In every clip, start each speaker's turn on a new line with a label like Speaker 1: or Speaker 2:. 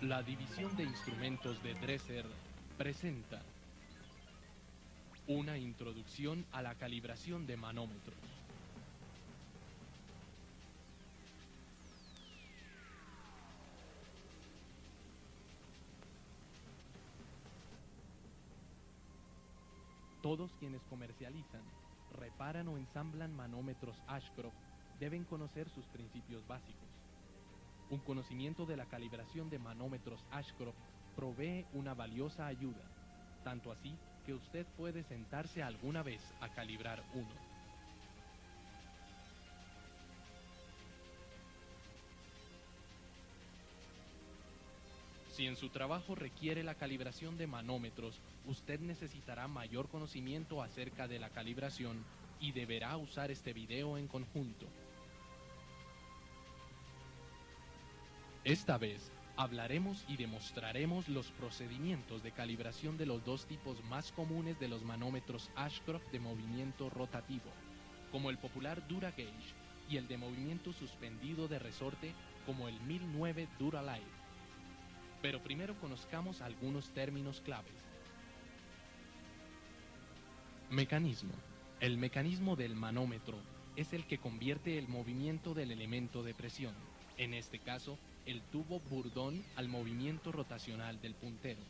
Speaker 1: La división de instrumentos de Dresser presenta una introducción a la calibración de manómetros. Todos quienes comercializan, reparan o ensamblan manómetros Ashcroft deben conocer sus principios básicos. Un conocimiento de la calibración de manómetros Ashcroft provee una valiosa ayuda, tanto así que usted puede sentarse alguna vez a calibrar uno. Si en su trabajo requiere la calibración de manómetros, usted necesitará mayor conocimiento acerca de la calibración y deberá usar este video en conjunto. Esta vez, hablaremos y demostraremos los procedimientos de calibración de los dos tipos más comunes de los manómetros Ashcroft de movimiento rotativo, como el popular Dura Gauge, y el de movimiento suspendido de resorte, como el 1009 Dura-Live. Pero primero conozcamos algunos términos claves. Mecanismo. El mecanismo del manómetro es el que convierte el movimiento del elemento de presión, en este caso, el tubo Bourdon, al movimiento rotacional del puntero.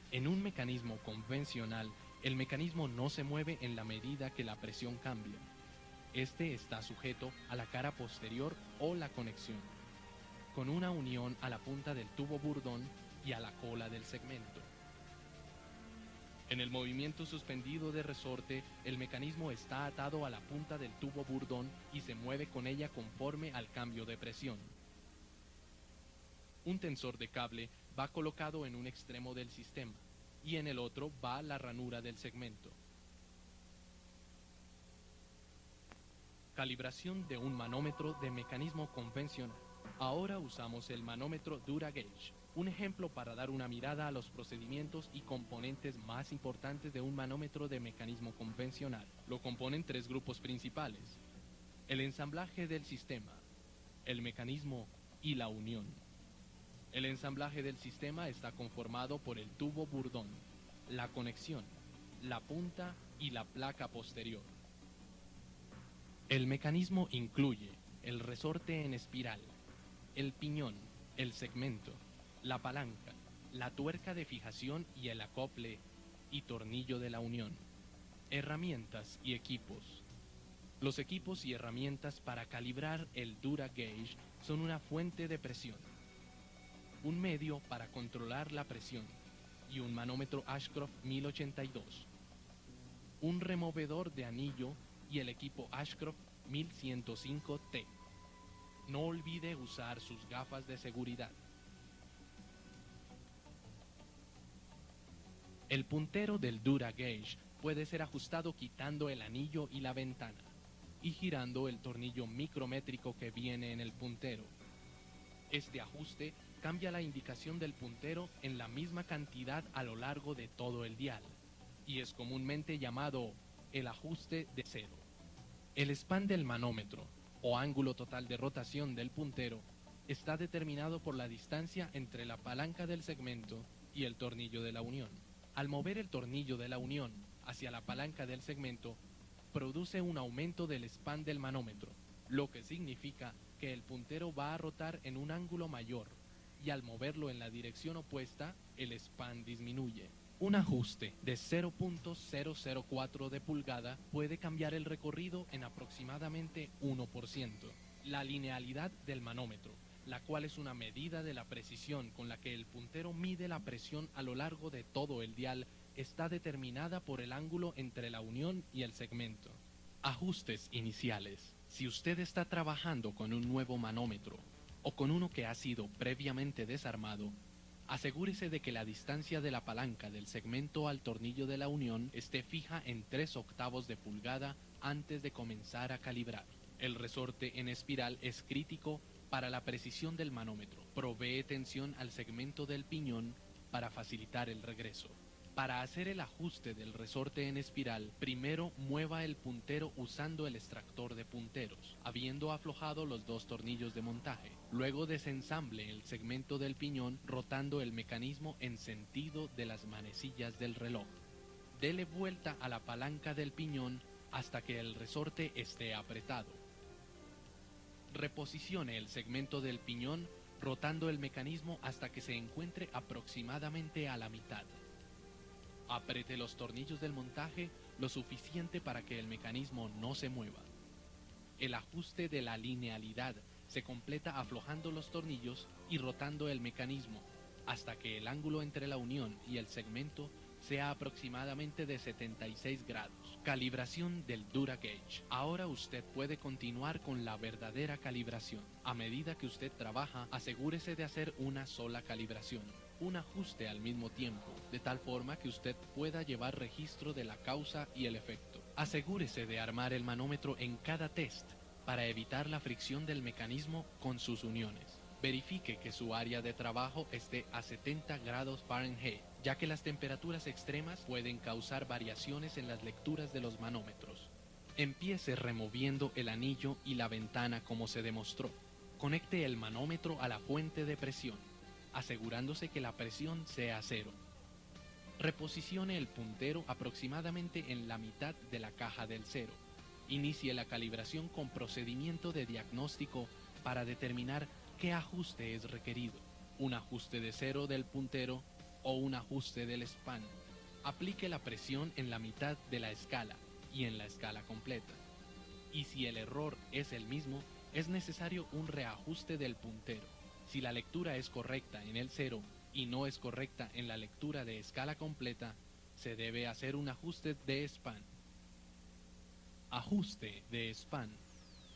Speaker 1: En un mecanismo convencional, el mecanismo no se mueve en la medida que la presión cambia. Este está sujeto a la cara posterior o la conexión, con una unión a la punta del tubo Bourdon y a la cola del segmento. En el movimiento suspendido de resorte, el mecanismo está atado a la punta del tubo Bourdon y se mueve con ella conforme al cambio de presión. Un tensor de cable va colocado en un extremo del sistema y en el otro va la ranura del segmento. Calibración de un manómetro de mecanismo convencional. Ahora usamos el manómetro Dura Gauge, un ejemplo para dar una mirada a los procedimientos y componentes más importantes de un manómetro de mecanismo convencional. Lo componen tres grupos principales: el ensamblaje del sistema, el mecanismo y la unión. El ensamblaje del sistema está conformado por el tubo Bourdon, la conexión, la punta y la placa posterior. El mecanismo incluye el resorte en espiral, el piñón, el segmento, la palanca, la tuerca de fijación y el acople y tornillo de la unión. Herramientas y equipos. Los equipos y herramientas para calibrar el Dura Gauge son una fuente de presión, un medio para controlar la presión y un manómetro Ashcroft 1082, un removedor de anillo y el equipo Ashcroft 1105T. No olvide usar sus gafas de seguridad. El puntero del Dura Gauge puede ser ajustado quitando el anillo y la ventana y girando el tornillo micrométrico que viene en el puntero. Este ajuste cambia la indicación del puntero en la misma cantidad a lo largo de todo el dial y es comúnmente llamado el ajuste de cero. El span del manómetro, o ángulo total de rotación del puntero, está determinado por la distancia entre la palanca del segmento y el tornillo de la unión. Al mover el tornillo de la unión hacia la palanca del segmento, produce un aumento del span del manómetro, lo que significa que el puntero va a rotar en un ángulo mayor, y al moverlo en la dirección opuesta, el span disminuye. Un ajuste de 0.004 de pulgada puede cambiar el recorrido en aproximadamente 1%. La linealidad del manómetro, la cual es una medida de la precisión con la que el puntero mide la presión a lo largo de todo el dial, está determinada por el ángulo entre la unión y el segmento. Ajustes iniciales. Si usted está trabajando con un nuevo manómetro o con uno que ha sido previamente desarmado, asegúrese de que la distancia de la palanca del segmento al tornillo de la unión esté fija en 3/8 de pulgada antes de comenzar a calibrar. El resorte en espiral es crítico para la precisión del manómetro. Provee tensión al segmento del piñón para facilitar el regreso. Para hacer el ajuste del resorte en espiral, primero mueva el puntero usando el extractor de punteros, habiendo aflojado los dos tornillos de montaje. Luego desensamble el segmento del piñón rotando el mecanismo en sentido de las manecillas del reloj. Dele vuelta a la palanca del piñón hasta que el resorte esté apretado. Reposicione el segmento del piñón rotando el mecanismo hasta que se encuentre aproximadamente a la mitad. Apriete los tornillos del montaje lo suficiente para que el mecanismo no se mueva. El ajuste de la linealidad se completa aflojando los tornillos y rotando el mecanismo hasta que el ángulo entre la unión y el segmento sea aproximadamente de 76 grados. Calibración del DuraGauge. Ahora usted puede continuar con la verdadera calibración. A medida que usted trabaja, asegúrese de hacer una sola calibración, un ajuste al mismo tiempo, de tal forma que usted pueda llevar registro de la causa y el efecto. Asegúrese de armar el manómetro en cada test para evitar la fricción del mecanismo con sus uniones. Verifique que su área de trabajo esté a 70 grados Fahrenheit, ya que las temperaturas extremas pueden causar variaciones en las lecturas de los manómetros. Empiece removiendo el anillo y la ventana como se demostró. Conecte el manómetro a la fuente de presión, asegurándose que la presión sea cero. Reposicione el puntero aproximadamente en la mitad de la caja del cero. Inicie la calibración con procedimiento de diagnóstico para determinar qué ajuste es requerido, un ajuste de cero del puntero o un ajuste del span. Aplique la presión en la mitad de la escala y en la escala completa. Y si el error es el mismo, es necesario un reajuste del puntero. Si la lectura es correcta en el cero y no es correcta en la lectura de escala completa, se debe hacer un ajuste de span. Ajuste de span.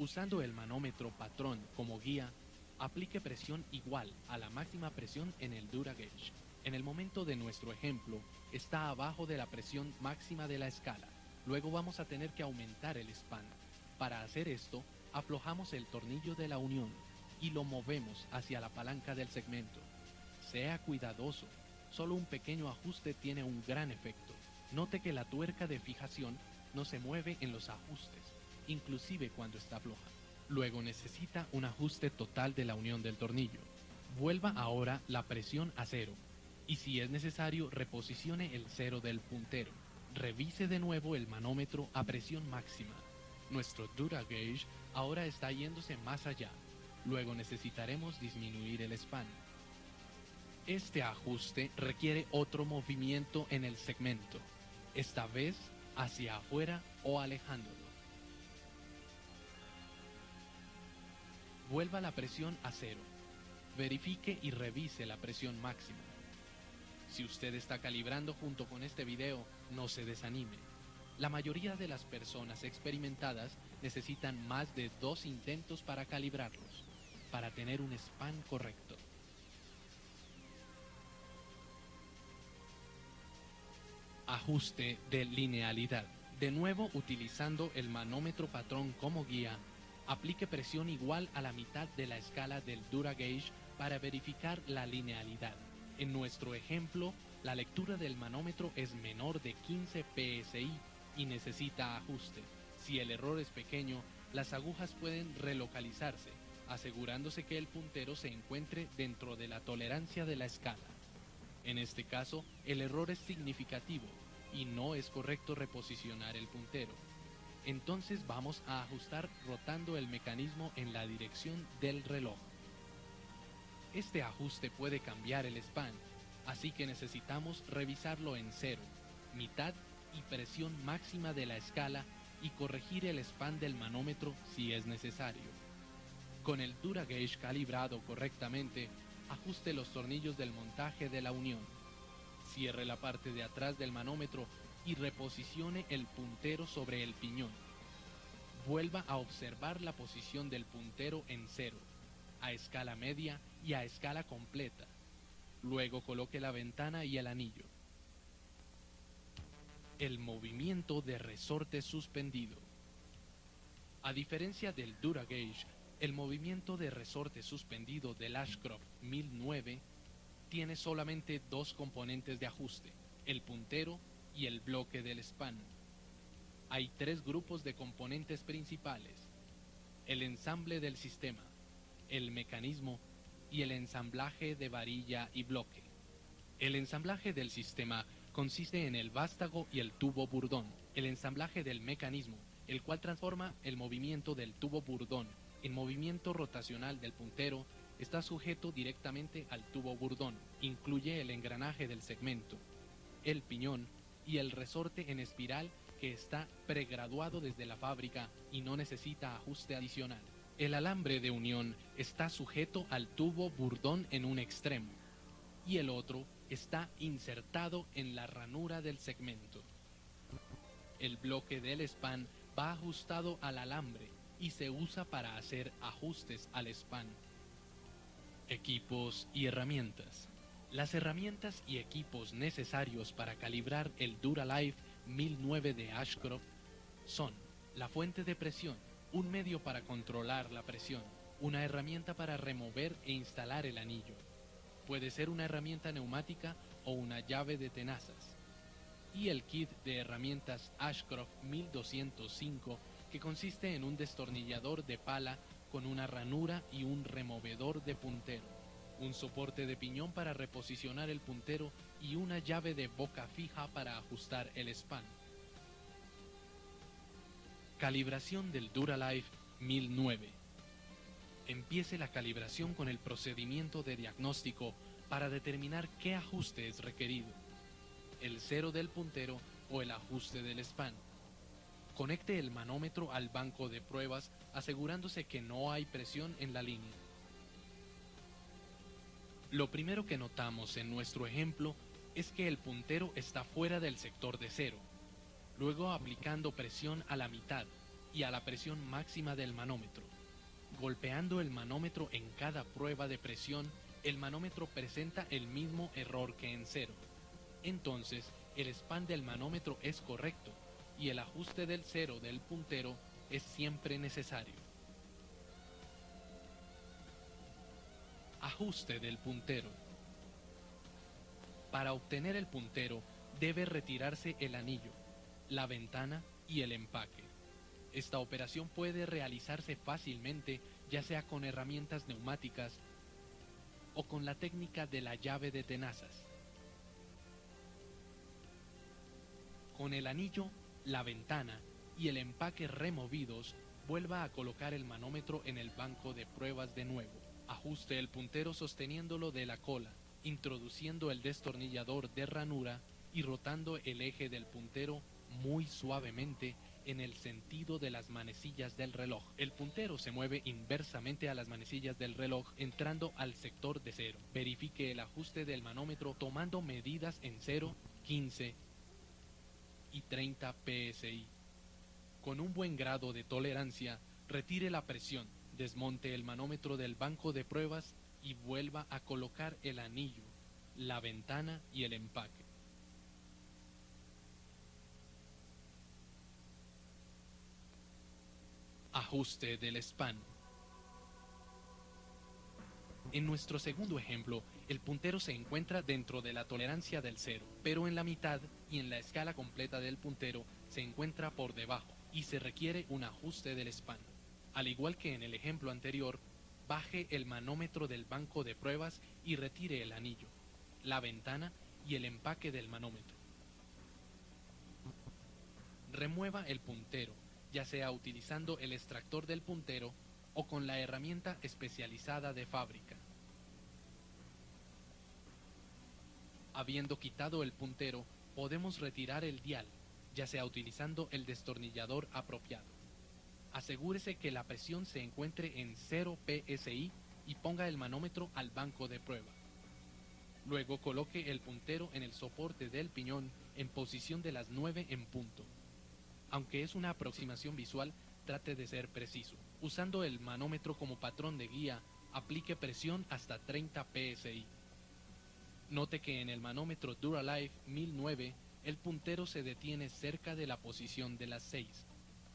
Speaker 1: Usando el manómetro patrón como guía, aplique presión igual a la máxima presión en el DuraGauge. En el momento de nuestro ejemplo, está abajo de la presión máxima de la escala. Luego vamos a tener que aumentar el span. Para hacer esto, aflojamos el tornillo de la unión y lo movemos hacia la palanca del segmento. Sea cuidadoso, solo un pequeño ajuste tiene un gran efecto. Note que la tuerca de fijación no se mueve en los ajustes, inclusive cuando está floja. Luego necesita un ajuste total de la unión del tornillo. Vuelva ahora la presión a cero y si es necesario reposicione el cero del puntero. Revise de nuevo el manómetro a presión máxima. Nuestro DuraGauge ahora está yéndose más allá. Luego necesitaremos disminuir el span. Este ajuste requiere otro movimiento en el segmento, esta vez hacia afuera o alejándolo. Vuelva la presión a cero. Verifique y revise la presión máxima. Si usted está calibrando junto con este video, no se desanime. La mayoría de las personas experimentadas necesitan más de 2 intentos para calibrarlos, para tener un span correcto. Ajuste de linealidad. De nuevo, utilizando el manómetro patrón como guía, aplique presión igual a la mitad de la escala del DuraGauge para verificar la linealidad. En nuestro ejemplo, la lectura del manómetro es menor de 15 psi y necesita ajuste. Si el error es pequeño, las agujas pueden relocalizarse, asegurándose que el puntero se encuentre dentro de la tolerancia de la escala. En este caso, el error es significativo y no es correcto reposicionar el puntero. Entonces vamos a ajustar rotando el mecanismo en la dirección del reloj. Este ajuste puede cambiar el span, así que necesitamos revisarlo en cero, mitad y presión máxima de la escala y corregir el span del manómetro si es necesario. Con el DuraGauge calibrado correctamente, ajuste los tornillos del montaje de la unión. Cierre la parte de atrás del manómetro y reposicione el puntero sobre el piñón. Vuelva a observar la posición del puntero en cero, a escala media y a escala completa. Luego coloque la ventana y el anillo. El movimiento de resorte suspendido. A diferencia del DuraGauge, el movimiento de resorte suspendido del Ashcroft 1009 tiene solamente 2 componentes de ajuste, el puntero y el bloque del span. Hay tres grupos de componentes principales: el ensamble del sistema, el mecanismo y el ensamblaje de varilla y bloque. El ensamblaje del sistema consiste en el vástago y el tubo burdón. El ensamblaje del mecanismo, el cual transforma el movimiento del tubo burdón en movimiento rotacional del puntero, está sujeto directamente al tubo burdón. Incluye el engranaje del segmento, el piñón y el resorte en espiral, que está pregraduado desde la fábrica y no necesita ajuste adicional. El alambre de unión está sujeto al tubo burdón en un extremo y el otro está insertado en la ranura del segmento. El bloque del span va ajustado al alambre y se usa para hacer ajustes al span. Equipos y herramientas. Las herramientas y equipos necesarios para calibrar el Duralife 1009 de Ashcroft son la fuente de presión, un medio para controlar la presión, una herramienta para remover e instalar el anillo. Puede ser una herramienta neumática o una llave de tenazas. Y el kit de herramientas Ashcroft 1205, que consiste en un destornillador de pala con una ranura y un removedor de puntero, un soporte de piñón para reposicionar el puntero y una llave de boca fija para ajustar el span. Calibración del Duralife 1009. Empiece la calibración con el procedimiento de diagnóstico para determinar qué ajuste es requerido: el cero del puntero o el ajuste del span. Conecte el manómetro al banco de pruebas asegurándose que no hay presión en la línea. Lo primero que notamos en nuestro ejemplo es que el puntero está fuera del sector de cero. Luego, aplicando presión a la mitad y a la presión máxima del manómetro, golpeando el manómetro en cada prueba de presión, el manómetro presenta el mismo error que en cero. Entonces, el span del manómetro es correcto y el ajuste del cero del puntero es siempre necesario. Ajuste del puntero. Para obtener el puntero, debe retirarse el anillo, la ventana y el empaque. Esta operación puede realizarse fácilmente, ya sea con herramientas neumáticas o con la técnica de la llave de tenazas. Con el anillo, la ventana y el empaque removidos, vuelva a colocar el manómetro en el banco de pruebas de nuevo. Ajuste el puntero sosteniéndolo de la cola, introduciendo el destornillador de ranura y rotando el eje del puntero muy suavemente en el sentido de las manecillas del reloj. El puntero se mueve inversamente a las manecillas del reloj, entrando al sector de cero. Verifique el ajuste del manómetro tomando medidas en 0, 15 y 30 psi. Con un buen grado de tolerancia, retire la presión, desmonte el manómetro del banco de pruebas y vuelva a colocar el anillo, la ventana y el empaque. Ajuste del span. En nuestro segundo ejemplo, el puntero se encuentra dentro de la tolerancia del cero, pero en la mitad y en la escala completa del puntero se encuentra por debajo y se requiere un ajuste del span. Al igual que en el ejemplo anterior, baje el manómetro del banco de pruebas y retire el anillo, la ventana y el empaque del manómetro. Remueva el puntero, ya sea utilizando el extractor del puntero o con la herramienta especializada de fábrica. Habiendo quitado el puntero, podemos retirar el dial, ya sea utilizando el destornillador apropiado. Asegúrese que la presión se encuentre en 0 psi y ponga el manómetro al banco de prueba. Luego coloque el puntero en el soporte del piñón en posición de las 9 en punto. Aunque es una aproximación visual, trate de ser preciso. Usando el manómetro como patrón de guía, aplique presión hasta 30 psi. Note que en el manómetro Duralife 1009, el puntero se detiene cerca de la posición de las 6.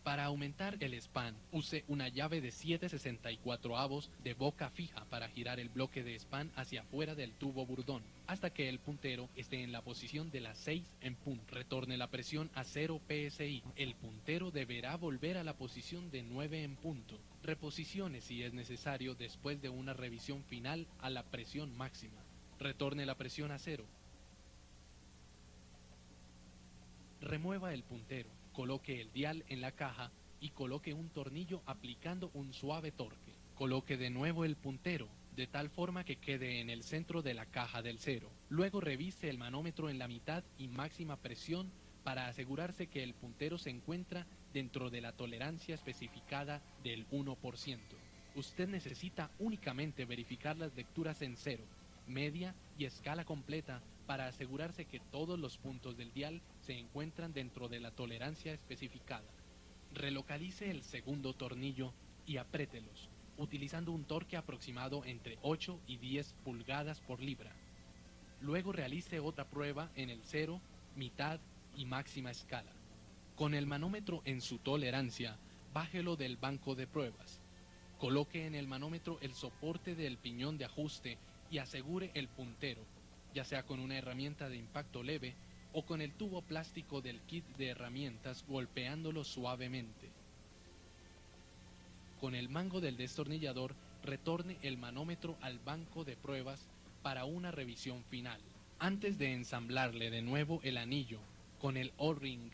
Speaker 1: Para aumentar el span, use una llave de 7/64 de boca fija para girar el bloque de span hacia afuera del tubo burdón, hasta que el puntero esté en la posición de las 6 en punto. Retorne la presión a 0 psi. El puntero deberá volver a la posición de 9 en punto. Reposicione si es necesario después de una revisión final a la presión máxima. Retorne la presión a 0. Remueva el puntero. Coloque el dial en la caja y coloque un tornillo aplicando un suave torque. Coloque de nuevo el puntero, de tal forma que quede en el centro de la caja del cero. Luego revise el manómetro en la mitad y máxima presión para asegurarse que el puntero se encuentra dentro de la tolerancia especificada del 1%. Usted necesita únicamente verificar las lecturas en cero, media y escala completa para asegurarse que todos los puntos del dial se encuentran dentro de la tolerancia especificada. Relocalice el segundo tornillo y apriételos, utilizando un torque aproximado entre 8 y 10 pulgadas por libra. Luego realice otra prueba en el cero, mitad y máxima escala. Con el manómetro en su tolerancia, bájelo del banco de pruebas. Coloque en el manómetro el soporte del piñón de ajuste y asegure el puntero, ya sea con una herramienta de impacto leve o con el tubo plástico del kit de herramientas golpeándolo suavemente. Con el mango del destornillador, retorne el manómetro al banco de pruebas para una revisión final. Antes de ensamblarle de nuevo el anillo con el O-ring